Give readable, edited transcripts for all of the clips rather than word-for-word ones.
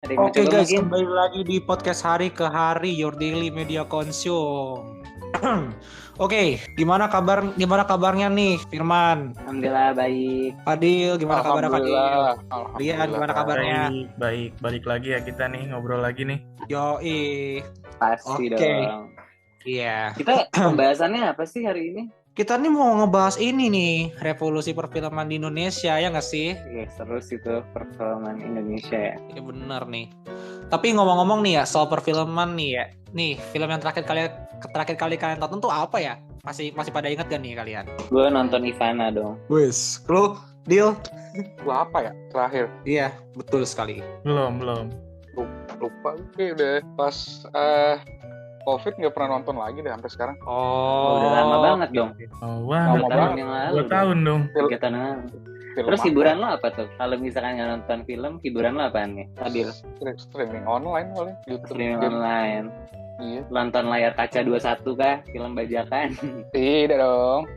Oke guys, kembali lagi di podcast Hari ke Hari, Your Daily Media Consume. Oke, gimana kabarnya nih, Firman? Alhamdulillah baik. Fadil, gimana kabarnya Fadil? Rian, gimana kabarnya? Baik. Balik lagi ya kita nih, ngobrol lagi nih. Yoi. Pasti dong. Iya. Kita pembahasannya apa sih hari ini? Kita nih mau ngebahas ini nih, revolusi perfilman di Indonesia, ya nggak sih? Iya, seru sih tuh perfilman Indonesia ya. Iya bener nih. Tapi ngomong-ngomong nih ya, soal perfilman nih ya. Nih, film yang terakhir kali kalian tonton tuh apa ya? Masih pada ingat gak nih kalian? Gue nonton Ivana dong. Wes, lu, Deal? Gua apa ya terakhir? Iya, betul sekali. Belum. Lupa kayak udah pas COVID nggak pernah nonton lagi deh sampai sekarang. Oh, udah lama banget dong. Oh, wah, Lama 2 tahun banget. yang lalu. 2 tahun dong. 3 tahun yang lalu. Film Terus apa? hiburan lo apa tuh? Kalau misalkan nggak nonton film, hiburan lo apaan nih? Adil, Streaming online kali, YouTube. streaming online. Iya. Nonton layar kaca 21 kah? Film bajakan? Tidak dong.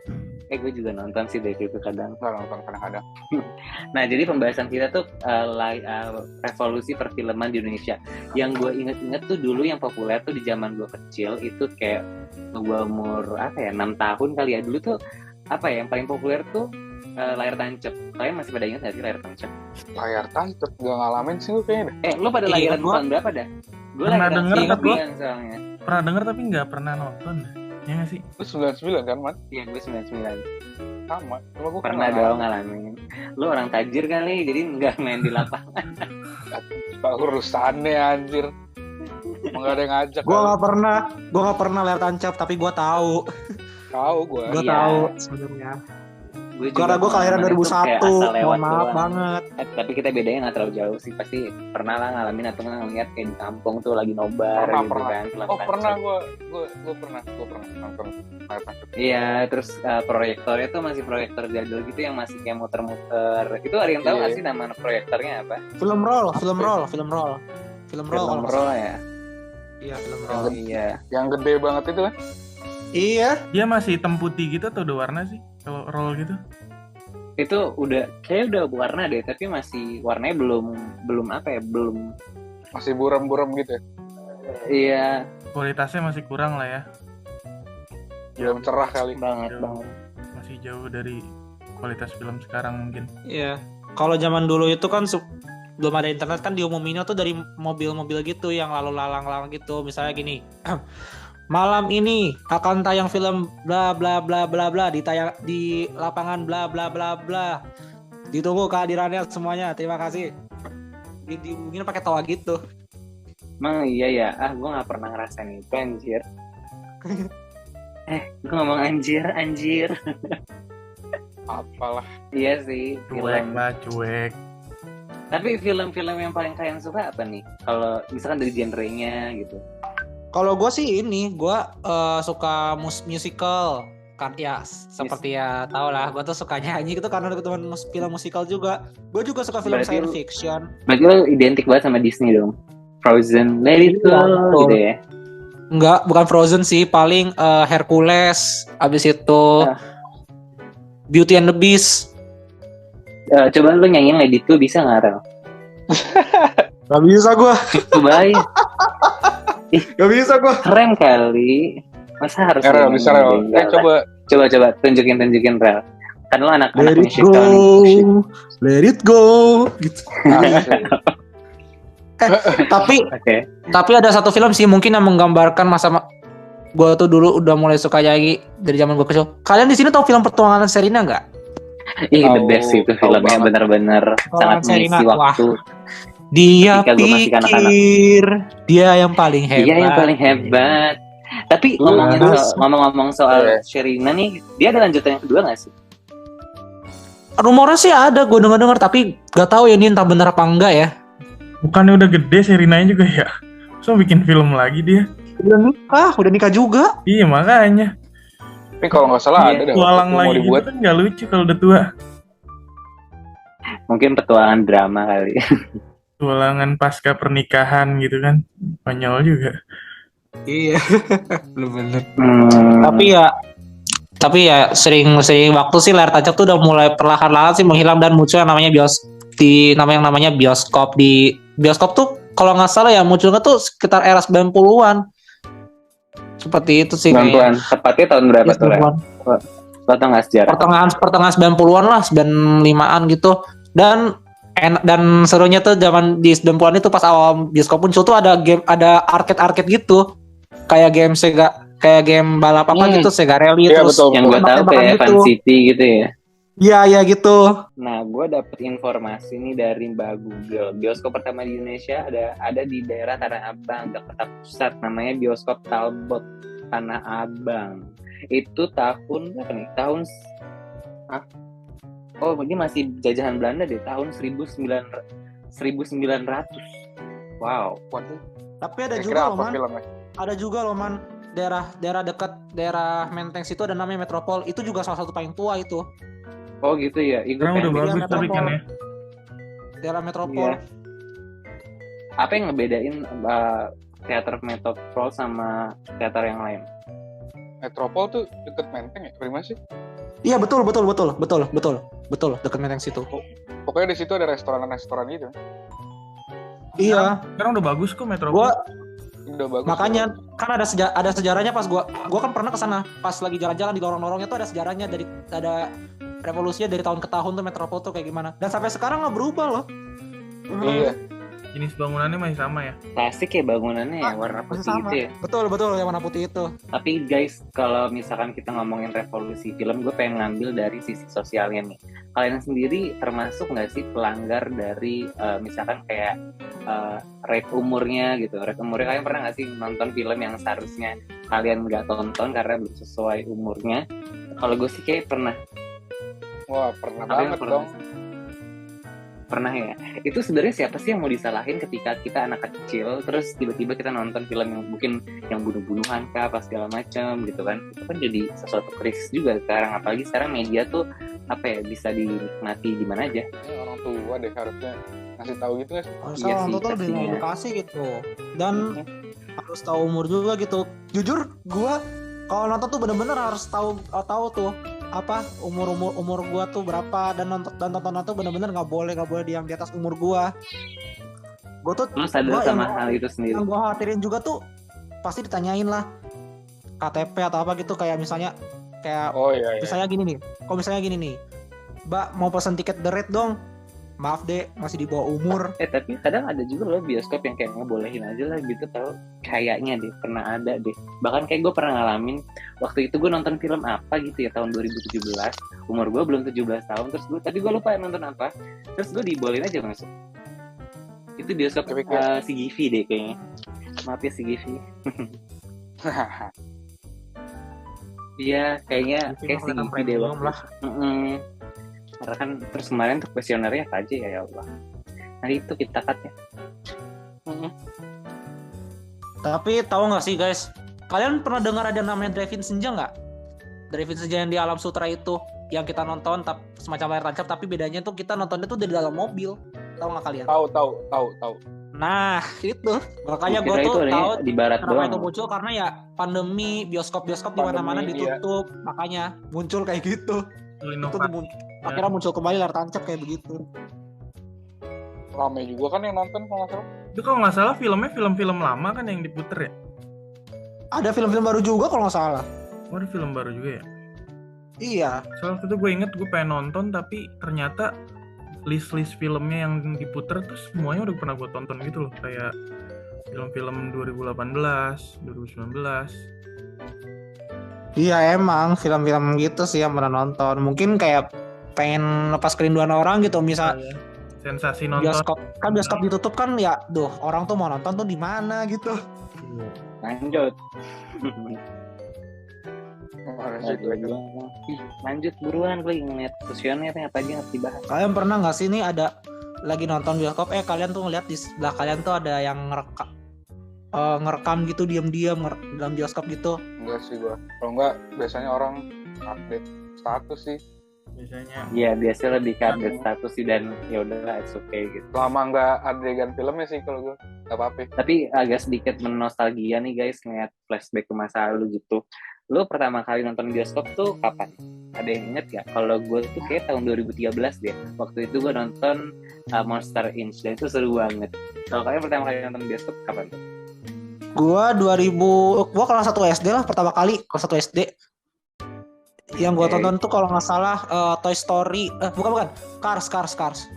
Gue juga nonton sih dari itu kadang. Nggak nonton kadang-kadang. Nah, jadi pembahasan kita tuh revolusi perfilman di Indonesia. Yang gue inget-inget tuh dulu yang populer tuh di zaman gue kecil itu kayak gue umur 6 tahun kali ya. Dulu tuh yang paling populer tuh layar tancap. Kalian masih pada ingat nggak sih layar tancap? Layar tancap nggak ngalamin sih gue kayaknya. Lo pada Iya, lahiran gua- tahun berapa dah? Gue Pernah lahiran denger tapi- 99 soalnya. Pernah denger tapi nggak pernah nonton. Ya nggak sih? Lu 99 kan, Man? Iya, gue 99. Sama. Cuma gue Pernah dong ngalamin. Lo orang tajir kali, jadi nggak main di lapangan. Pak urusannya anjir. Emang nggak ada yang ngajak. Gue nggak pernah layar tancap, tapi gue tahu. Tahu gue. Gue Iya. tahu sebenarnya. Gue Karena gue kelahiran pengalaman itu kayak 2001. asal lewat Mohon maaf doang. banget. Tapi kita bedanya nggak terlalu jauh sih, pasti pernah lah ngalamin atau nggak ngeliat kayak di kampung tuh lagi nobar Pernah, gitu pernah. kan. film Oh tancap. pernah gue pernah nonton layar tancap. Iya, terus proyektornya tuh masih proyektor jadul gitu yang masih kayak muter-muter. Itu ada yang tahu Iya. nggak sih nama proyektornya apa? Film roll. Film roll ya. Iya, film roll. Oh iya. Yang gede banget itu kan? Iya. Dia masih hitam putih gitu atau udah warna sih? Kalau roll gitu? Itu udah warna deh, tapi masih warnanya belum Masih buram-buram gitu ya? iya Kualitasnya masih kurang lah ya. Belum cerah kali. banget. Masih jauh dari kualitas film sekarang mungkin. Iya. Kalau zaman dulu itu kan belum ada internet kan diumuminnya tuh dari mobil-mobil gitu yang lalu lalang gitu. Misalnya gini. Malam ini akan tayang film bla bla bla bla bla di lapangan bla bla bla bla. Ditunggu kehadirannya semuanya. Terima kasih. Diumumin pakai tawa gitu. Emang iya ya, gue nggak pernah ngerasain itu anjir. Gue ngomong anjir. Apalah. Iya sih, Cuek. Tapi film-film yang paling kalian suka apa nih? Kalau misalkan dari genrenya gitu. Kalau gue sih gue suka musical kan ya seperti ya tau lah gue tuh suka nyanyi gitu karena ada teman film musical juga. Gue juga suka film Berarti science lu- fiction. Berarti lo identik banget sama Disney dong. Frozen, Let It Go Betul. gitu ya. Enggak, bukan Frozen sih, paling Hercules, abis itu Beauty and the Beast. Coba lo nyanyiin Let It Go bisa nggak, Rel? Gak bisa gue. Cobain. Gak bisa gue. Keren kali. Masa harus Rel, nyanyiin bisa Rel. Bella? Coba tunjukin Rel. Kan lo anak-anak Let it musik go, musik. let it go, gitu. Tapi Oke. ada satu film sih mungkin yang menggambarkan masa gue tuh dulu udah mulai suka nyanyi dari zaman gue kecil. Kalian di sini tahu film Petualangan Sherina nggak? Ih, the Tahu- best itu tahu filmnya, banget. benar-benar sangat Sherina, mengisi waktu. Dia Ketika gua masih kanak-kanak. pikir dia yang paling hebat. Dia yang paling hebat. Tapi ngomong-ngomong soal Sherina nih, dia ada lanjutan yang kedua nggak sih? Rumornya sih ada, gue dengar tapi gak tahu ya ini entah benar apa enggak ya. Bukannya udah gede Serinanya juga ya? So bikin film lagi dia. Udah nikah juga. Iya makanya. Tapi kalau nggak salah ada deh. Tualang waktu mau lagi gitu dibuat. kan nggak lucu kalau udah tua. Mungkin petualangan drama kali. Tualangan pasca pernikahan gitu kan. Konyol juga. Iya. Bener. Hmm. Tapi ya sering waktu sih layar tancap tuh udah mulai perlahan-lahan sih menghilang dan muncul yang namanya namanya bioskop. Di bioskop tuh kalau nggak salah ya munculnya tuh sekitar era 90-an. Seperti itu sih kayaknya. 90-an. Tepatnya tahun berapa Iya, tuh, Ren? 90-an. Lo tau nggak sejarah? Pertengahan 90-an lah, 95-an gitu. Dan serunya tuh zaman di 90-an itu pas awal bioskop muncul tuh ada arcade gitu. Kayak game balap apa gitu, Sega Rally Iya, terus betul. Yang gue tahu tembak-tembakan kayak gitu. Fun City gitu ya. Iya gitu. Nah, gue dapet informasi nih dari Mbak Google. Bioskop pertama di Indonesia ada di daerah Tanah Abang, Jakarta Pusat. Namanya Bioskop Talbot Tanah Abang. Itu tahun berapa nih? Oh, ini masih jajahan Belanda deh. Tahun 1900. Wow. Waduh, Tapi ada kira-kira juga loh, apa Man. filmnya? Ada juga loh, Man. Daerah dekat daerah Menteng situ ada namanya Metropol. Itu juga salah satu paling tua itu. Oh gitu ya. Gue Sekarang udah pengen bagus Metropol. tapi kan ya. Daerah Metropol. Iya. Apa yang ngebedain teater Metropol sama teater yang lain? Metropol tuh deket Menteng ya? Prima sih. Iya betul dekat Menteng situ. Pokoknya di situ ada restoran gitu. Iya. Sekarang udah bagus kok Metropol. Gua Udah bagus. makanya kan ada sejarahnya pas gua kan pernah ke sana pas lagi jalan-jalan di lorong-lorongnya tuh ada sejarahnya ada revolusinya dari tahun ke tahun tuh Metropol tuh kayak gimana. Dan sampai sekarang nggak berubah loh. Iya. Jenis bangunannya masih sama ya. Klasik ya bangunannya ya, warna Masih putih sama. gitu ya. Betul yang warna putih itu. Tapi guys, kalau misalkan kita ngomongin revolusi film, gue pengen ngambil dari sisi sosialnya nih. Kalian sendiri termasuk nggak sih pelanggar dari misalkan kayak rate umurnya gitu? Rate umurnya kalian pernah nggak sih nonton film yang seharusnya kalian nggak tonton karena belum sesuai umurnya? Kalau gue sih kayak pernah. Wah, pernah Kalian banget dong. Pernah ya. Itu sebenarnya siapa sih yang mau disalahin ketika kita anak kecil terus tiba-tiba kita nonton film yang mungkin yang bunuh-bunuhan kah apa segala macam gitu kan. Itu kan jadi sesuatu krisis juga sekarang, apalagi sekarang media tuh apa ya bisa dinikmati di mana aja. Ini orang tua deh harusnya ngasih tahu gitu kan. Harusnya Iya orang sih, tua tuh lebih pastinya. mengedukasi gitu. Dan harus tahu umur juga gitu. Jujur gua kalau nonton tuh bener-bener harus tahu tuh apa umur gua tuh berapa dan tontonan tuh bener-bener nggak boleh yang di atas umur gua. Gua tuh Lu sadar gua sama hal itu sendiri. yang gua khawatirin juga tuh pasti ditanyain lah KTP atau apa gitu kayak misalnya Oh iya. misalnya gini nih. Kalau misalnya gini nih. Mbak mau pesan tiket The Red dong. Maaf deh, masih di bawah umur. Tapi kadang ada juga loh bioskop yang kayak ngebolehin aja lah gitu tau. Kayaknya deh, pernah ada deh. Bahkan kayak gue pernah ngalamin, waktu itu gue nonton film apa gitu ya, tahun 2017. Umur gue belum 17 tahun, tapi gue lupa nonton apa. Terus gue dibolehin aja masuk. Itu bioskop si Givi deh kayaknya. Maaf ya si Givi. Iya, kayak si Givi deh waktu lah. Karena kan terus kemarin tuh kuesionernya apa aja ya Allah. Nah itu kita cut ya. Tapi tahu nggak sih guys, kalian pernah dengar ada namanya Drive-In Senja nggak? Drive-In Senja yang di Alam Sutra itu, yang kita nonton semacam layar tancap, tapi bedanya tuh kita nontonnya tuh dari dalam mobil. Tahu nggak kalian? Tahu. Nah itu makanya gue Kira tuh itu tahu di barat kenapa itu doang. muncul karena ya pandemi, bioskop di mana-mana ditutup, makanya muncul kayak gitu. Itu akhirnya muncul kembali layar tancap kayak begitu. Rame juga kan yang nonton kalau nggak salah. Itu kalau nggak salah filmnya film-film lama kan yang diputer ya? Ada film-film baru juga kalau nggak salah. Oh, ada film baru juga ya? Iya. Soalnya waktu itu gue inget gue pengen nonton tapi ternyata list filmnya yang diputer tuh semuanya udah pernah gue tonton gitu loh. Kayak film-film 2018, 2019. Iya emang film-film gitu sih yang pernah nonton. Mungkin kayak pengen lepas kerinduan orang gitu, misal Sensasi nonton. bioskop ditutup kan ya, orang tuh mau nonton tuh di mana gitu. Lanjut. Lanjut. Lanjut buruan, gue ngeliat kuesionernya apa aja nggak dibahas. Kalian pernah nggak sih nih ada lagi nonton bioskop, kalian tuh ngeliat di sebelah kalian tuh ada yang ngerekam gitu diam-diam dalam bioskop gitu? Enggak sih gua. Kalau enggak biasanya orang update status sih. Biasanya. Iya, biasanya lebih ke update status sih dan ya udahlah it's okay gitu. Lama enggak adegan filmnya sih kalau gua. Enggak apa-apa. Tapi agak sedikit menostalgia nih guys, ngeliat flashback ke masa lalu gitu. Lu pertama kali nonton bioskop tuh kapan? Ada yang inget gak? Kalau gue tuh kayak tahun 2013 deh. Waktu itu gue nonton Monster Inc. dan itu seru banget. Kalau kalian pertama kali nonton bioskop kapan tuh? Gua kelas 1 SD lah pertama kali, kelas 1 SD. Yang gua Oke. tonton tuh kalau nggak salah Toy Story, bukan, Cars.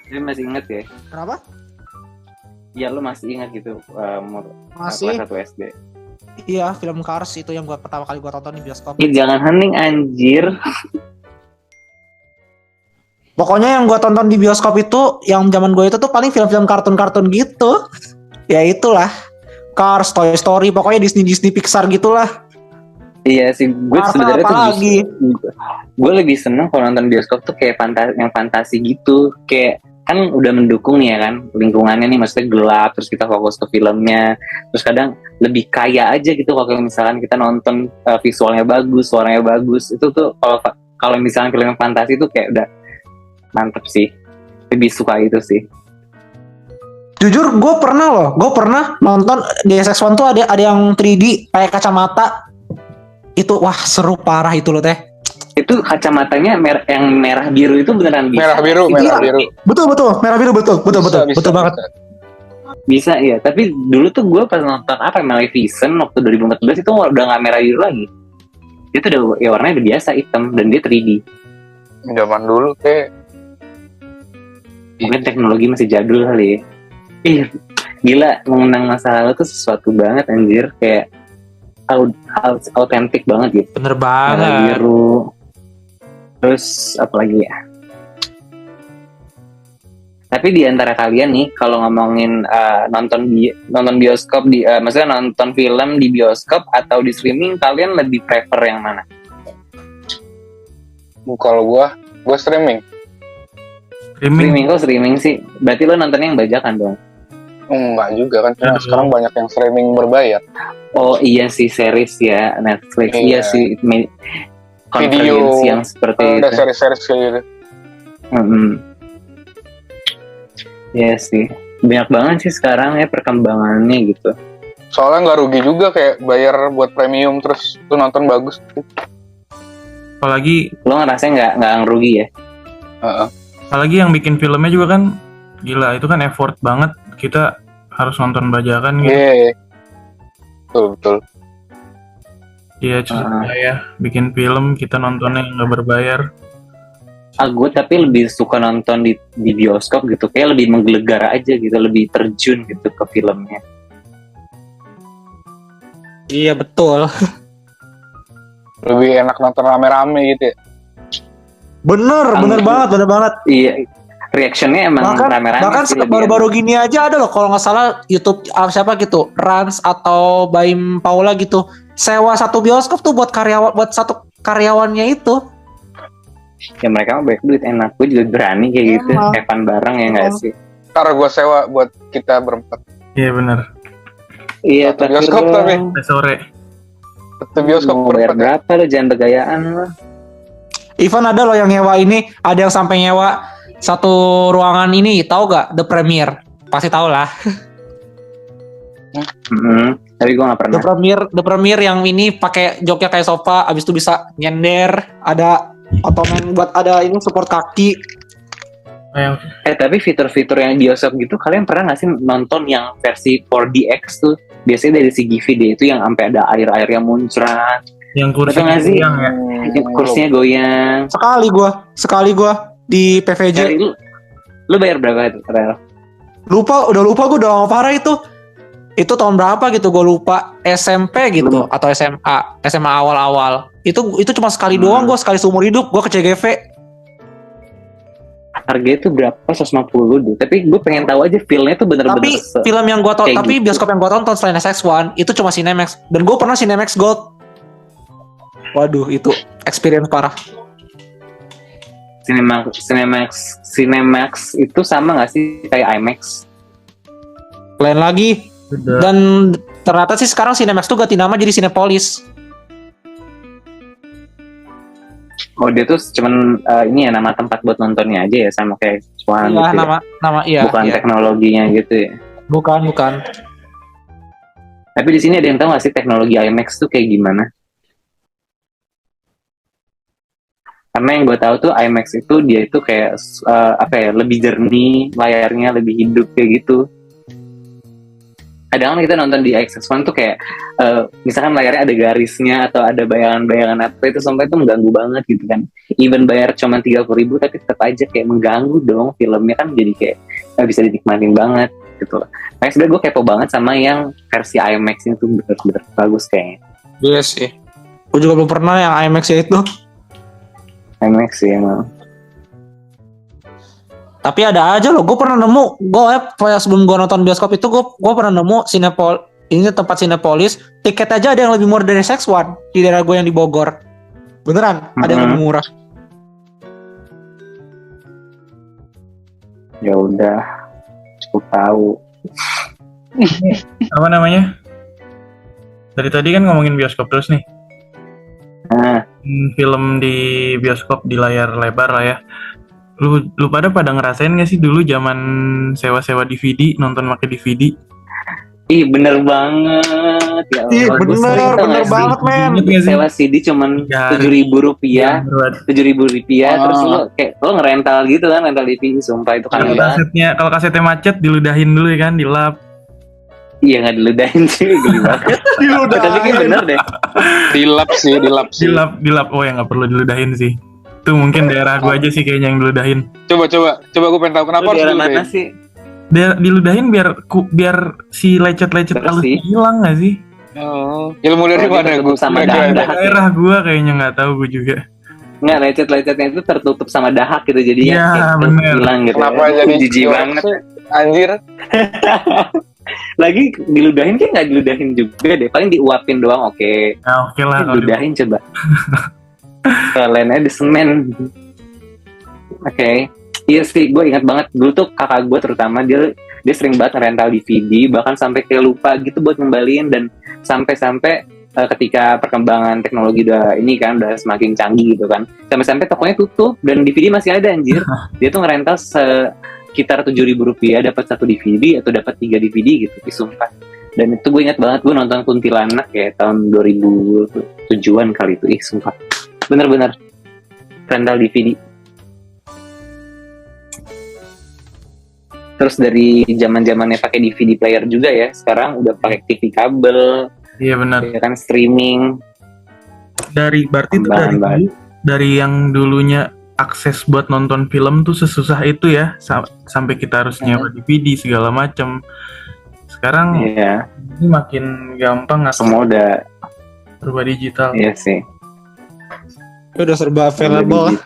Jadi masih inget ya? Kenapa? Ya lu masih ingat gitu umur Masih. kelas 1 SD. Iya, film Cars itu yang pertama kali gua tonton di bioskop. Jangan hening anjir. Pokoknya yang gua tonton di bioskop itu, yang zaman gua itu tuh paling film-film kartun-kartun gitu. Ya itulah, Cars, Toy Story, pokoknya Disney Pixar gitulah. Iya sih, gue Marvel sebenarnya tuh apalagi? gue lebih seneng kalau nonton bioskop tuh kayak yang fantasi gitu, kayak kan udah mendukung nih ya kan lingkungannya nih, maksudnya gelap, terus kita fokus ke filmnya, terus kadang lebih kaya aja gitu kalau misalkan kita nonton visualnya bagus, suaranya bagus, itu tuh kalau misalkan film yang fantasi tuh kayak udah mantep sih, lebih suka itu sih. Jujur gue pernah nonton di SX1 tuh ada yang 3D pakai kacamata. Itu wah seru parah itu loh teh. Itu kacamatanya yang merah biru itu beneran bisa? Merah biru. Betul, merah biru betul banget. Bisa ya, tapi dulu tuh gue pas nonton Maleficent waktu 2014 itu udah nggak merah biru lagi. Itu udah ya warnanya udah biasa hitam dan dia 3D. Zaman dulu kayak Mungkin teknologi masih jadul kali ya. Gila, mengenang masa lalu tuh sesuatu banget anjir, kayak autentik banget gitu. Bener Merah banget. biru. Terus apa lagi ya? Tapi di antara kalian nih, kalau ngomongin nonton bioskop maksudnya nonton film di bioskop atau di streaming, kalian lebih prefer yang mana? kalau gua streaming. Kok streaming sih? Berarti lo nontonnya yang bajakan dong? Enggak juga kan, karena Aduh. sekarang banyak yang streaming berbayar. Oh iya sih, series ya, Netflix. Iya Iya. sih, convenience Video. yang seperti Ada itu. series-series kayak gitu. Iya sih, banyak banget sih sekarang ya perkembangannya gitu. Soalnya nggak rugi juga kayak bayar buat premium terus tuh nonton bagus. Apalagi Lo ngerasa nggak rugi ya? apalagi yang bikin filmnya juga kan gila, itu kan effort banget, kita harus nonton bajakan gitu. Iya. Betul. Iya, susah ya bikin film, kita nontonnya nggak berbayar. Gue tapi lebih suka nonton di bioskop gitu, kayak lebih menggelegar aja gitu, lebih terjun gitu ke filmnya. Iya betul. Lebih enak nonton rame-rame gitu ya. Bener banget. Iya, reactionnya emang rame-rame. Bahkan sih, lebih baru-baru gini aja ada loh kalau nggak salah YouTube siapa gitu, Rans atau Baim Paula gitu, sewa satu bioskop tuh buat satu karyawannya itu. ya mereka mah banyak duit, enak. Gue juga berani kayak gitu, Emang. Evan bareng ya nggak sih? Ntar gue sewa buat kita berempat. Iya benar. Iya, Satu bioskop lo tapi. Sore. Satu bioskop mau bayar berempat. berapa lo, jangan bergayaan lo. Even ada loh yang nyewa ini, ada yang sampai nyewa satu ruangan ini, tahu gak? The Premier, pasti tahu lah. Tapi gue nggak pernah. The Premier yang ini pakai joknya kayak sofa, abis itu bisa nyender, ada ottoman buat ada ini support kaki. Tapi fitur-fitur yang bioskop gitu, kalian pernah nggak sih nonton yang versi 4DX tuh? Biasanya dari segi video itu yang sampai ada air yang muncrat, Yang betul kursinya nggak sih? goyang ya. Yang kursinya goyang. Sekali gua di PVJ. Jadi lu bayar berapa itu, Rel? Udah lupa gue, udah parah itu. Itu tahun berapa gitu, gue lupa. SMP gitu atau SMA awal-awal. Itu cuma sekali doang, gue sekali seumur hidup gue ke CGV. Harga itu berapa? 150 deh. Tapi gue pengen tahu aja feel-nya tuh bener-bener. Tapi film yang gue tonton, kayak tapi gitu. bioskop yang gue tonton selain SX1 itu cuma Cinemax. Dan gue pernah Cinemax Gold. Waduh, itu experience parah. Cinemax itu sama nggak sih kayak IMAX? Lain lagi. Udah. Dan ternyata sih sekarang Cinemax tuh ganti nama jadi Cinepolis. Oh, dia tuh cuman ini ya nama tempat buat nontonnya aja ya, sama kayak Swan Iya, gitu. nama iya. Bukan iya. teknologinya gitu ya. Bukan. Tapi di sini ada yang tahu nggak sih teknologi IMAX tuh kayak gimana? Karena yang gue tahu tuh IMAX itu dia itu kayak lebih jernih, layarnya lebih hidup kayak gitu. Kadang kita nonton di XX1 tuh kayak misalkan layarnya ada garisnya atau ada bayangan-bayangan apa itu sampai itu mengganggu banget gitu kan. Even bayar cuma 30.000 tapi tetap aja kayak mengganggu dong, filmnya kan jadi kayak nggak bisa dinikmatin banget gitu. Makanya sebenarnya gue kepo banget sama yang versi IMAX ini tuh bener-bener bagus kayaknya. Iya sih. Gue juga belum pernah yang IMAX ya itu. IMAX sih emang. Tapi ada aja loh, gue pernah nemu, sebelum gue nonton bioskop itu gue pernah nemu ini tempat Cinepolis, tiket aja ada yang lebih murah dari Sex1 di daerah gue yang di Bogor. Beneran, ada yang lebih murah. Ya udah, cukup tahu. Apa namanya? Dari tadi kan ngomongin bioskop terus nih. Film di bioskop di layar lebar lah ya. Lu pada ngerasain gak sih dulu zaman sewa-sewa DVD, nonton pakai DVD? Ih bener banget ya Allah. Ih bener banget men. Sewa CD cuman 7.000 rupiah, 7.000 rupiah, terus lo ngerental gitu kan, rental DVD, sumpah itu kan banget. Kalau kasetnya macet diludahin dulu ya kan, dilap. Iya nggak diludahin sih, geli banget. Diludahin. Tapi kayak bener deh. Dilap sih. Dilap. Oh ya nggak perlu diludahin sih. Itu mungkin daerah gue aja sih kayaknya yang diludahin. Coba gue pengen tahu kenapa harus diludahin. Mana sih? Diludahin biar si lecet-lecet halus hilang nggak sih? Oh, ilmu dari mana gue? Sama daerah gue kayaknya nggak tahu gue juga. Nggak, lecet-lecetnya itu tertutup sama dahak gitu, jadi ya hilang gitu. Kenapa jadi jijik banget? Anjir. Lagi diludahin kayak nggak diludahin juga deh, paling diuapin doang. Oke. Nah, oke lah. Diludahin coba. Lainnya di semen. Oke. Iya sih, gue ingat banget dulu tuh kakak gue terutama dia sering banget rental DVD, bahkan sampai kayak lupa gitu buat ngembaliin, dan sampai ketika perkembangan teknologi udah semakin canggih gitu kan, sampai tokonya tutup dan DVD masih ada anjir. Dia tuh ngerental sekitar 7.000 rupiah dapat 1 DVD atau dapat 3 DVD gitu, sumpah. Dan itu gue ingat banget, gue nonton Kuntilanak ya tahun 2007-an kali itu, sumpah. Bener-bener rental DVD. Terus dari zaman-zamannya pakai DVD player juga ya, sekarang udah pakai TV kabel. Iya benar. Ya kan, streaming. Berarti itu dari yang dulunya akses buat nonton film tuh sesusah itu ya, sampai kita harus nyewa DVD segala macam. Sekarang ini makin gampang, semua udah serba digital. Iya sih. Udah serba available.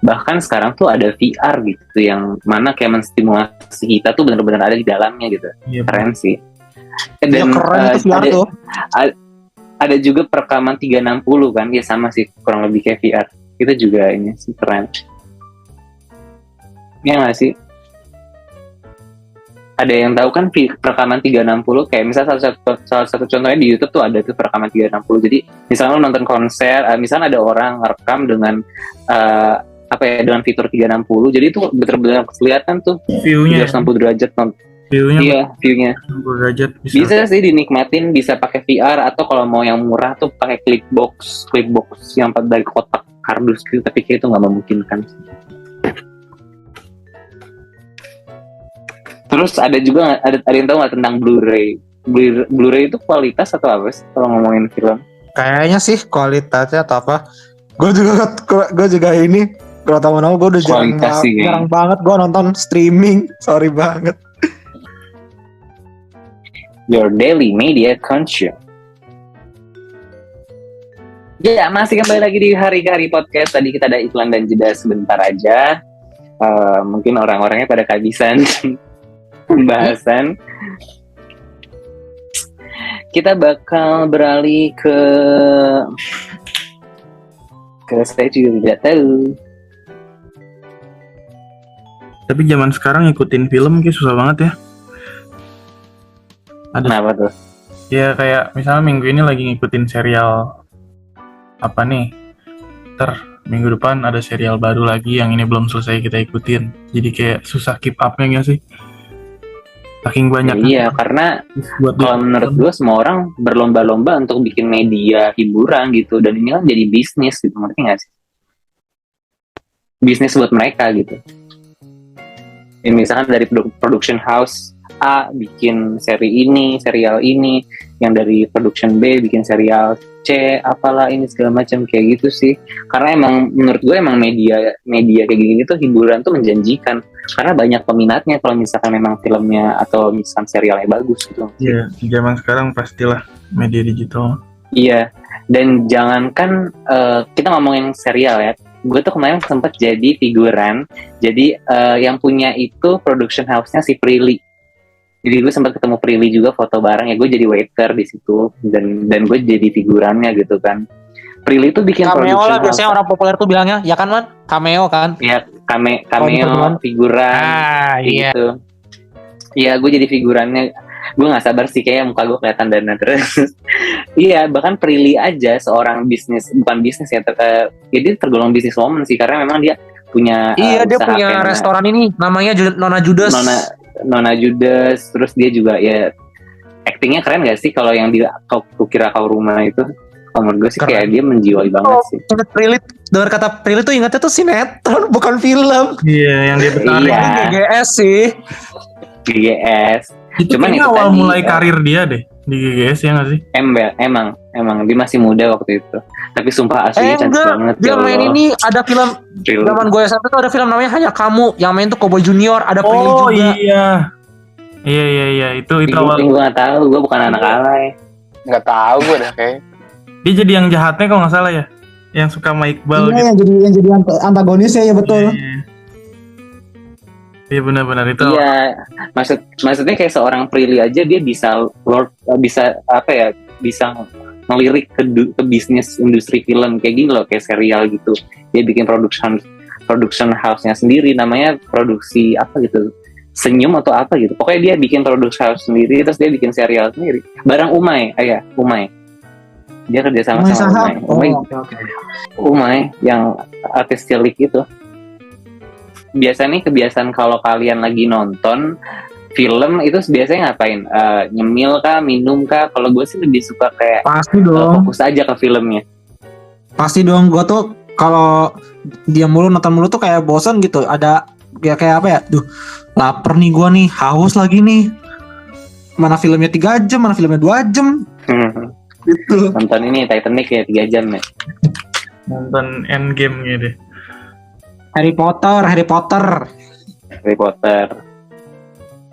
Bahkan sekarang tuh ada VR gitu, yang mana kayak menstimulasi kita tuh benar-benar ada di dalamnya gitu. Iya, keren sih. Dan keren itu VR tuh. Ada juga perekaman 360 kan, ya sama sih kurang lebih kayak VR. Itu juga ini sih keren. Ya nggak sih? Ada yang tahu kan perekaman 360, kayak misalnya salah satu contohnya di YouTube tuh ada tuh perekaman 360. Jadi misalnya lo nonton konser, misalnya ada orang rekam dengan dengan fitur 360, jadi itu benar-benar kelihatan tuh view-nya 360 derajat view-nya derajat bisa sih dinikmatin, bisa pakai VR, atau kalau mau yang murah tuh pakai clipbox yang dari kotak kardus gitu, tapi kayak itu nggak memungkinkan. Terus ada juga ada yang tahu nggak tentang Blu-ray itu kualitas atau apa sih kalau ngomongin film? Kayaknya sih kualitasnya atau apa? Gue juga ini kalau tahu gue udah jarang banget gue nonton streaming, sorry banget. Your daily media consume. Ya, masih kembali lagi di Hari-Hari Podcast. Tadi kita ada iklan dan jeda sebentar aja. Mungkin orang-orangnya pada kehabisan pembahasan. Kita bakal beralih ke saya juga tidak tahu. Tapi zaman sekarang ngikutin film kayak susah banget ya. Kenapa tuh? Ya kayak misalnya minggu ini lagi ngikutin serial apa nih, minggu depan ada serial baru lagi yang ini belum selesai kita ikutin. Jadi kayak susah keep up-nya gak sih? saking banyak Iya, karena buat kalau menurut gue semua orang berlomba-lomba untuk bikin media hiburan gitu, dan ini kan jadi bisnis gitu, ngerti nggak sih? Bisnis buat mereka gitu. Ini misalkan dari production house A bikin serial ini, yang dari production B bikin serial C, apalah ini segala macam kayak gitu sih. Karena emang menurut gue emang media kayak gini tuh hiburan tuh menjanjikan, karena banyak peminatnya kalau misalkan memang filmnya atau misalkan serialnya bagus gitu. Iya, zaman sekarang pastilah media digital. Iya, dan jangankan kita ngomongin serial ya, gue tuh kemarin sempat jadi figuran, jadi yang punya itu production house-nya si Prilly. Jadi gue sempat ketemu Prilly juga, foto bareng ya, gue jadi waiter di situ, dan gue jadi figurannya gitu kan. Prilly tuh bikin Cameo production lah house. biasanya orang populer tuh bilangnya, ya kan Man? Cameo kan? Ya, cameo, teman. figuran, Ah, iya. gitu. Iya, gue jadi figurannya. Gue nggak sabar sih, kayak muka gue kelihatan dan terus. Iya, bahkan Prilly aja seorang bukan bisnis ya, dia tergolong bisnis woman sih, karena memang dia punya Iya, dia usaha punya kayak restoran ini, namanya Nona Judas. Nona Judas, terus dia juga ya actingnya keren gak sih kalau yang di Kukira Kau Rumah itu? Kalau menurut gue sih Keren. kayak dia menjiwai banget sih. Ingat Prilly, dengar kata Prilly tuh ingatnya tuh sinetron, bukan film. Iya, yang dia bertarik. Iya. Ini GGS sih. GGS. Itu Cuman kayaknya itu awal tadi, mulai karir dia deh di GGS ya nggak sih? Emang dia masih muda waktu itu. Tapi sumpah aslinya cantik Enggak, banget. dia ya main Allah. ini ada film Prilly. zaman gue SMP tuh ada film namanya Hanya Kamu, yang main tuh Cowboy Junior, ada Prilly Oh juga. iya, itu Gue awal. gak tahu, gue bukan anak alay. Nggak tahu gue dah kayak. Dia jadi yang jahatnya kalau nggak salah ya, yang suka sama Iqbal Iya, gitu. yang jadi antagonisnya ya betul. Iya benar-benar itu. Iya, maksudnya kayak seorang Prilly aja dia bisa bisa ngelirik ke bisnis industri film kayak gini loh, kayak serial gitu. Dia bikin production house-nya sendiri, namanya produksi apa gitu, Senyum atau apa gitu. Pokoknya dia bikin production house sendiri, terus dia bikin serial sendiri. Bareng Umay. Dia kerja sama Umay. Oke. Umay yang artis cilik itu. Biasanya kebiasaan kalau kalian lagi nonton film itu biasanya ngapain? Nyemil kah, minum kah? Kalau gue sih lebih suka kayak Pasti dong. fokus aja ke filmnya. Pasti dong, gue tuh kalau diam mulu nonton mulu tuh kayak bosan gitu. Ada ya kayak apa ya? Duh, lapar nih gue nih, haus lagi nih. Mana filmnya 3 jam, mana filmnya 2 jam. Gitu. Nonton ini Titanic ya 3 jam ya. Nonton Endgame gitu. Harry Potter. Harry Potter.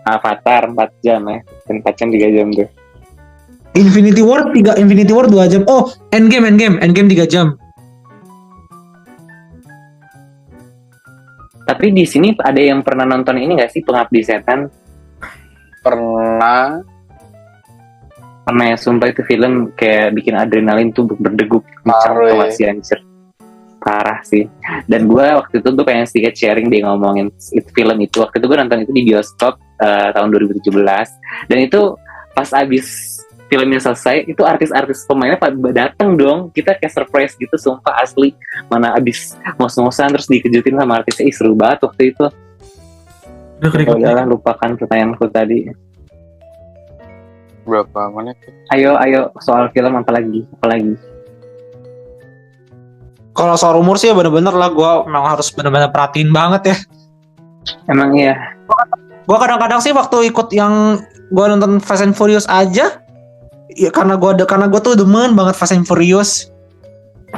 Avatar 4 jam ya. Dan 4 jam 3 jam tuh. Infinity War 2 jam. Oh, Endgame 3 jam. Tapi di sini ada yang pernah nonton ini nggak sih, Pengabdi Setan? Pernah. Karena ya sumpah itu film kayak bikin adrenalin tuh berdegup Parah, masih anjir. Parah sih. Dan gue waktu itu gue pengen sedikit sharing dia ngomongin film itu. Waktu itu gue nonton itu di bioskop tahun 2017. Dan itu pas abis filmnya selesai, itu artis-artis pemainnya dateng dong. Kita kayak surprise gitu, sumpah asli. Mana abis ngos-ngosan terus dikejutin sama artisnya. Ih seru banget waktu itu. Udahlah, lupakan pertanyaanku tadi. Berapa menit? Ayo soal film apa lagi? Kalau soal umur sih ya bener-bener lah, gue memang harus bener-bener perhatiin banget ya. Emang iya. Gue kadang-kadang sih waktu ikut yang gue nonton Fast and Furious aja, ya karena gue tuh demen banget Fast and Furious.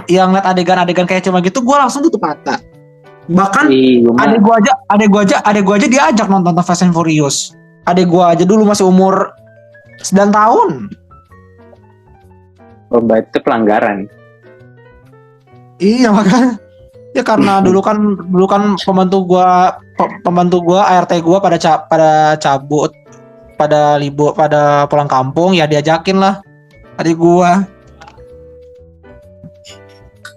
Yang ngeliat adegan-adegan kayak cuma gitu, gue langsung tutup mata. Bahkan adek gue aja diajak nonton Fast and Furious. Adek gue aja dulu masih umur 9 tahun. Oh, itu pelanggaran. Iya makanya. Ya karena dulu kan pembantu gua ART gua pada cabut, pada libur, pada pulang kampung, ya diajakin lah adik gua.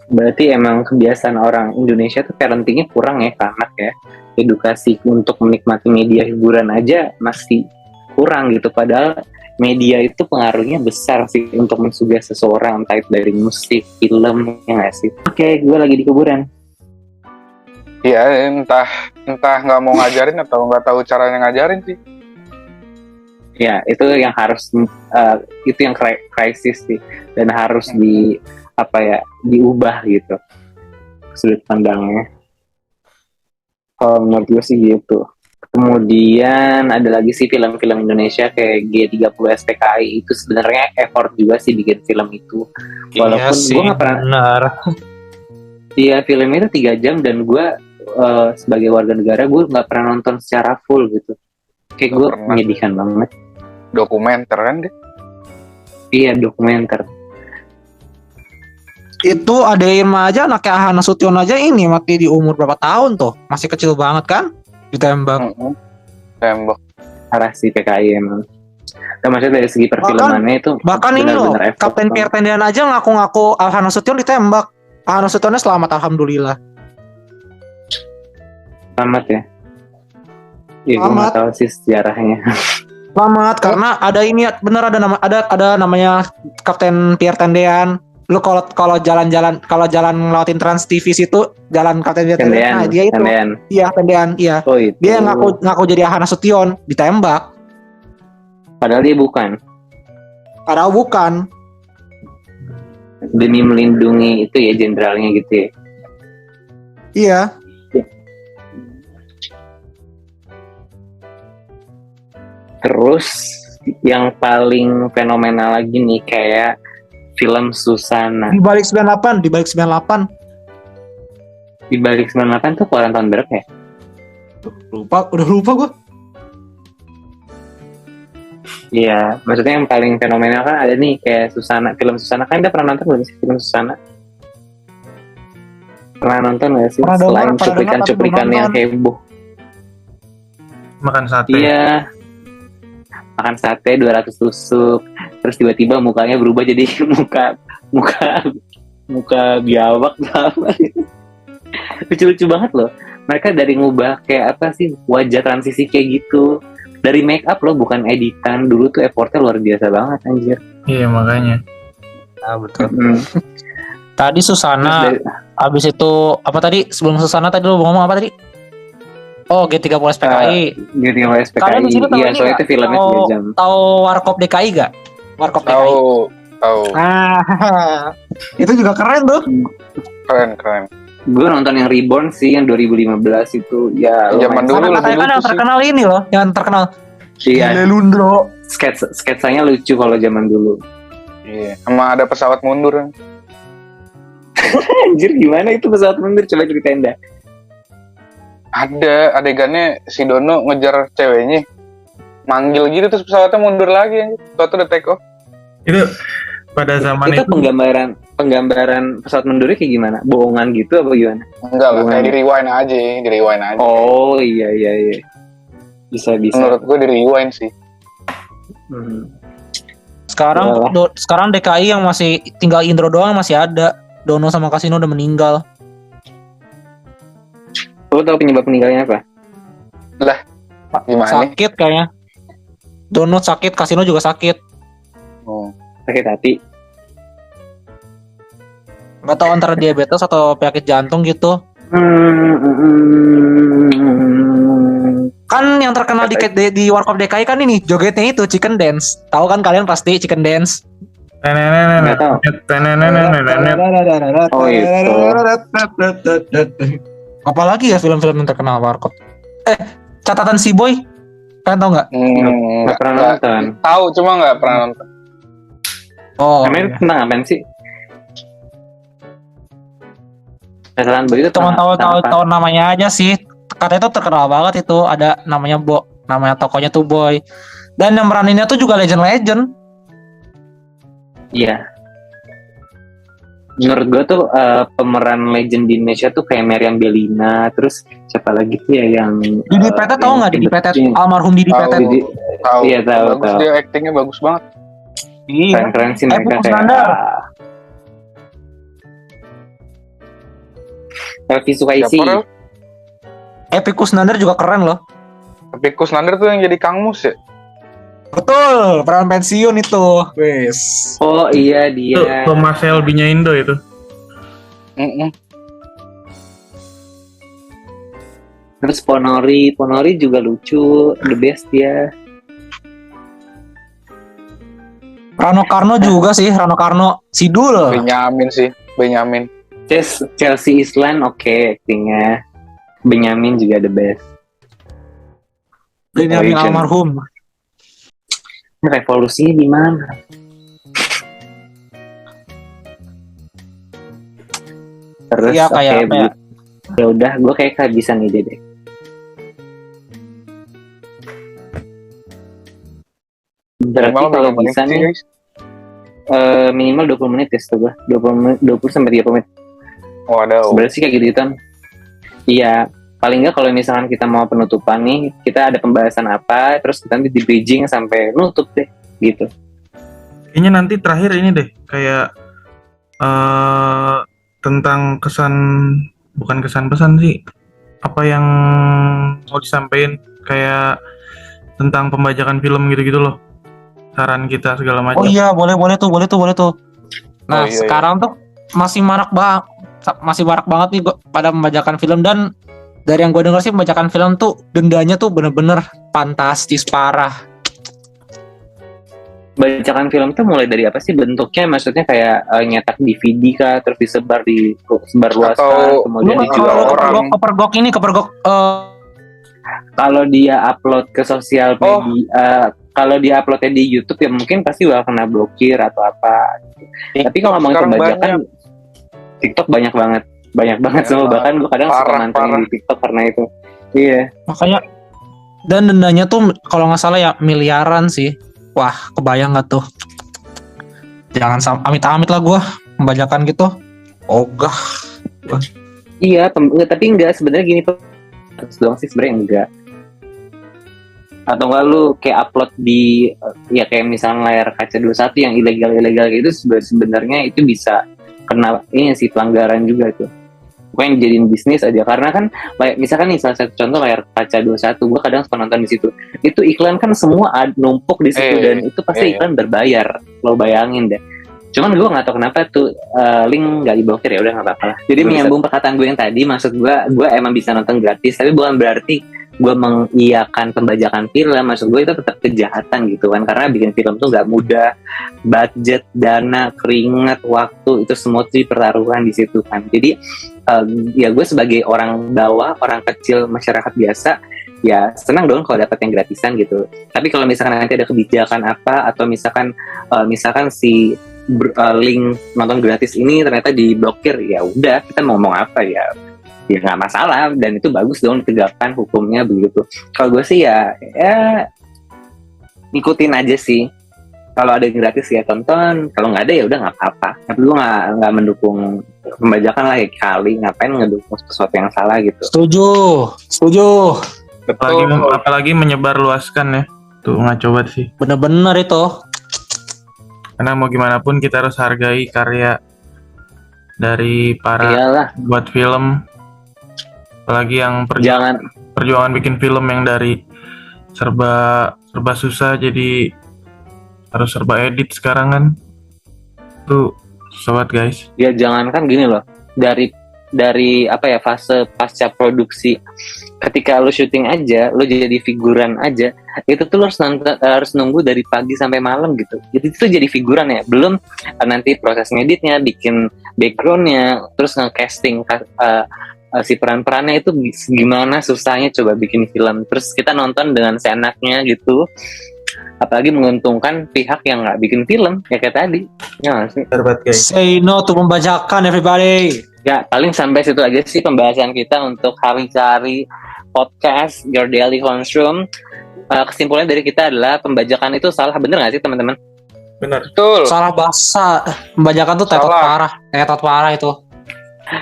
Berarti emang kebiasaan orang Indonesia tuh parentingnya kurang ya ke anak ya. Edukasi untuk menikmati media hiburan aja masih kurang gitu. Padahal media itu pengaruhnya besar sih untuk mensugesti seseorang, entah itu dari musik, film, ya nggak sih? Oke, gue lagi di kuburan. Iya, entah nggak mau ngajarin atau nggak tahu caranya ngajarin sih. Ya, itu yang harus itu yang krisis sih, dan harus diubah gitu sudut pandangnya. Kalau menurut gue sih gitu. Kemudian ada lagi sih film-film Indonesia kayak G30 SPKI, itu sebenarnya effort juga sih bikin film itu. Walaupun gue nggak pernah. Benar. Iya, filmnya itu 3 jam dan gue sebagai warga negara gue nggak pernah nonton secara full gitu. Kayak gue Nggak pernah. menyedihkan banget. Dokumenter kan dia. Iya, dokumenter. Itu Ade Irma aja anaknya Ahana Sution aja ini mati di umur berapa tahun tuh? Masih kecil banget kan? Ditembak. Tembak. Parah sih PKI emang. Nah, maksudnya dari segi perfilmannya itu Bahkan ini loh, benar-benar effort Kapten Pierre banget. Tendian aja ngaku-ngaku Ahana Sution ditembak. Ahana Sutionnya selamat alhamdulillah. Selamat ya. Iya, gue Selamat. nggak tahu sih sejarahnya. Selamat karena ada ini bener ada namanya Kapten Pierre Tendean. Lu kalau jalan ngelewatin Trans TV situ jalan Kapten Pierre Tendean. Nah, dia itu. Tendean. Iya, Tendean, iya. Oh itu. Dia ngaku jadi Ahana Sution, ditembak. Padahal dia bukan. Padahal bukan. Demi melindungi itu ya jenderalnya gitu ya. Iya. Terus yang paling fenomenal lagi nih kayak film Susana. Di balik 98, di balik 98. Di balik 98 tuh keluaran tahun berapa ya? Udah lupa gua. Iya, maksudnya yang paling fenomenal kan ada nih kayak Susana, film Susana. Kan udah pernah nonton belum sih film Susana? Pernah nonton nggak sih? Pernah dengar, Selain pernah cuplikan-cuplikan dengar, tapi yang belum heboh. Makan sate. Iya. Makan sate 200 tusuk, terus tiba-tiba mukanya berubah jadi muka biawak apa. Lucu-lucu banget loh. Mereka dari ngubah kayak apa sih wajah transisi kayak gitu. Dari make up loh, bukan editan. Dulu tuh effortnya luar biasa banget anjir. Iya makanya. Nah, betul. Mm. Tadi Susana, Terus abis itu apa tadi? Sebelum Susana tadi lu ngomong apa tadi? Oh, G30 SPKI. Jadi yang Kalian SPKI. di sini tahu Iya, ini soalnya nggak? itu filmnya 3 jam. Tahu Warkop DKI gak? Warkop DKI. Tahu. Ah, itu juga keren tuh. Keren. Gue nonton yang Reborn sih, yang 2015 itu. Ya, Zaman lumayan. dulu Karena lebih katanya kan lucu yang sih. terkenal ini loh, yang terkenal. Iya, Lundro. sketsanya lucu kalau zaman dulu. Iya. Sama ada pesawat mundur kan. Anjir, gimana itu pesawat mundur? Coba ceritain dah. Ada adegannya si Dono ngejar ceweknya, manggil gitu terus pesawatnya mundur lagi, pesawatnya udah take off. Itu pada zaman Itu itu penggambaran pesawat mundurnya kayak gimana? Bohongan gitu apa gimana? Enggak lah, kayak Hubungan. di rewind aja. Oh iya. Bisa. Menurut gue di rewind sih. Sekarang DKI yang masih tinggal Indro doang masih ada. Dono sama Kasino udah meninggal. Lo tau penyebab meninggalnya apa? Gimana nih? Sakit kayaknya. Dono sakit, Kasino juga sakit. Oh. Sakit hati. Gak tahu antara diabetes atau penyakit jantung gitu. Kan yang terkenal di Warkop DKI kan ini jogetnya itu Chicken Dance. Tahu kan kalian pasti Chicken Dance. Nggak tahu. Oh itu. Apalagi ya film-film yang terkenal Warkop. Catatan Si Boy. Kalian tahu nggak? Nggak pernah nonton. Tahu cuma nggak pernah nonton. Oh, Namanya iya. tentang apaan sih? Catatan Boy itu Cuma tentang apa? tahu namanya aja sih. Katanya itu terkenal banget itu. Ada namanya tokonya tuh Boy. Dan yang meraninnya tuh juga legend-legend. Iya. Menurut gue tuh pemeran legend di Indonesia tuh kayak Meriam Bellina, terus siapa lagi tuh ya yang Didi Petet tahu nggak? Didi Petet, almarhum Didi Tahu. Petet. Tahu. Iya, tahu. Bagus dia actingnya bagus banget. Iya. keren-keren sih mereka Epos kayak Nandar. Elvi Sukaisi. Siapa? Epicus Nandar juga keren loh. Tapi Kusnandar tuh yang jadi Kang Mus ya. Betul, peran pensiun itu. Wes. Oh iya itu dia. Thomas Shelby-nya Indo itu. Terus Ponori juga lucu, the best dia. Rano Karno juga sih, Rano Karno. Sidul. Benyamin. Chelsea Islan oke actingnya. Benyamin juga the best. Benyamin Legend. almarhum. Revolusinya di mana? Terus Iya, kayak oke, apa ya? ya udah, gue kayak kehabisan ide deh. Berarti Minimal kalau berapa menit bisa sih, nih guys? minimal 20 menit ya setahu gue. 20 sampai 30 menit. Waduh. Sebenarnya sih kayak gitu kan. Iya, paling nggak kalau misalkan kita mau penutupan nih, kita ada pembahasan apa, terus kita nanti di bridging sampai nutup deh, gitu. Kayaknya nanti terakhir ini deh, kayak tentang bukan kesan pesan sih, apa yang mau disampaikan, kayak tentang pembajakan film gitu-gitu loh, saran kita segala macam. Oh iya, boleh tuh. Nah, Oh, iya. sekarang tuh masih marak banget nih pada membajakan film, dan dari yang gue dengar sih membajakan film tuh dendanya tuh bener-bener fantastis parah. Bajakan film tuh mulai dari apa sih bentuknya? Maksudnya kayak nyetak DVD kah, terus disebar luaskan, Atau kemudian Lu dijual orang. orang. kepergok Kalau dia upload ke sosial Oh. media, kalau dia uploadnya di YouTube ya mungkin pasti bakal kena blokir atau apa. Tapi kalau ngomongin sekarang pembajakan, TikTok banyak banget Banyak semua. banget. Bahkan gue kadang suka Parah. mantengin di TikTok karena itu. Iya. makanya, dan dendanya tuh kalau nggak salah ya miliaran sih. Wah, kebayang nggak tuh? Jangan amit-amit lah gue membajakan gitu. Ogah. Iya, tapi enggak sebenarnya gini terus doang sih sebenarnya enggak. Atau enggak lu kayak upload di ya kayak misalnya layar kaca 21 yang ilegal gitu sebenarnya itu bisa kena ini sih pelanggaran juga tuh. Pokoknya jadiin bisnis aja karena kan misalkan nih salah satu contoh layar kaca 21 gua kadang suka nonton di situ. Itu iklan kan semua numpuk di situ dan itu pasti iklan berbayar. Lo bayangin deh. Cuman gue nggak tahu kenapa tuh link nggak diblokir, ya udah nggak apa-apa lah. Jadi menyambung perkataan gue yang tadi, maksud gue emang bisa nonton gratis, tapi bukan berarti gue mengiyakan pembajakan film. Maksud gue itu tetap kejahatan gitu kan, karena bikin film tuh nggak mudah, budget, dana, keringat, waktu itu semua tuh dipertaruhkan di situ kan. Jadi ya gue sebagai orang bawah, orang kecil masyarakat biasa, ya senang dong kalau dapat yang gratisan gitu. Tapi kalau misalkan nanti ada kebijakan apa atau misalkan si link nonton gratis ini ternyata diblokir, ya udah kita mau ngomong apa ya nggak masalah dan itu bagus dong ditegakkan hukumnya begitu. Kalau gue sih ya ikutin aja sih. Kalau ada yang gratis ya tonton, kalau nggak ada ya udah nggak apa-apa. Tapi gue nggak mendukung pembajakan lah ya kali, ngapain ngedukung sesuatu yang salah gitu. Setuju. Apalagi menyebar luaskan ya, tuh ngaco banget sih. Bener-bener itu. Karena mau gimana pun kita harus hargai karya dari para Iyalah, buat film, apalagi yang perjuangan bikin film yang dari serba susah jadi harus serba edit sekarang kan. Tuh sobat guys. ya jangankan gini loh, dari apa ya fase pasca produksi, ketika lu syuting aja, lu jadi figuran aja, itu tuh lu harus nunggu dari pagi sampai malam gitu. Jadi itu jadi figuran ya, belum nanti proses ngeditnya, bikin backgroundnya, terus nge-casting si peran-perannya itu gimana susahnya coba bikin film. Terus kita nonton dengan seenaknya gitu. Apalagi menguntungkan pihak yang nggak bikin film ya kayak tadi. Ya nggak sih? Terbat guys. Say no to membajakan everybody. Ya, paling sampai situ aja sih pembahasan kita untuk hari-hari podcast Your Daily Classroom. Kesimpulannya dari kita adalah pembajakan itu salah, bener nggak sih teman-teman? Benar. Betul. Salah bahasa. Membajakan tuh tetot parah itu.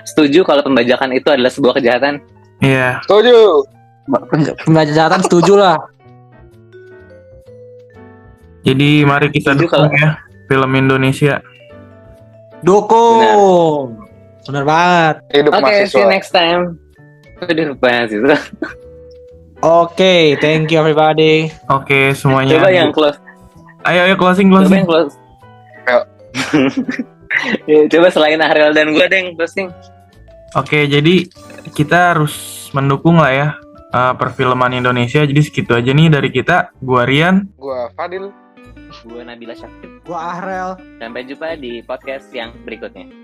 Setuju kalau pembajakan itu adalah sebuah kejahatan? Iya. Setuju. Pembajakan setuju lah. Jadi mari kita Setuju dukung ya film Indonesia. Dukung. Bener banget. Hidup Oke, see you mahasiswa. next time. Udah bahas itu. Oke, thank you everybody. Oke semuanya. Coba yang close. Ayo closing. Coba yang close. Ayo. Ya, coba selain Ariel dan gue ada yang closing. Oke, jadi kita harus mendukung lah ya perfilman Indonesia. Jadi segitu aja nih dari kita. Gua Rian. Gua Fadil. Gue Nabila Syakib. Gua Ahrel. Sampai jumpa di podcast yang berikutnya.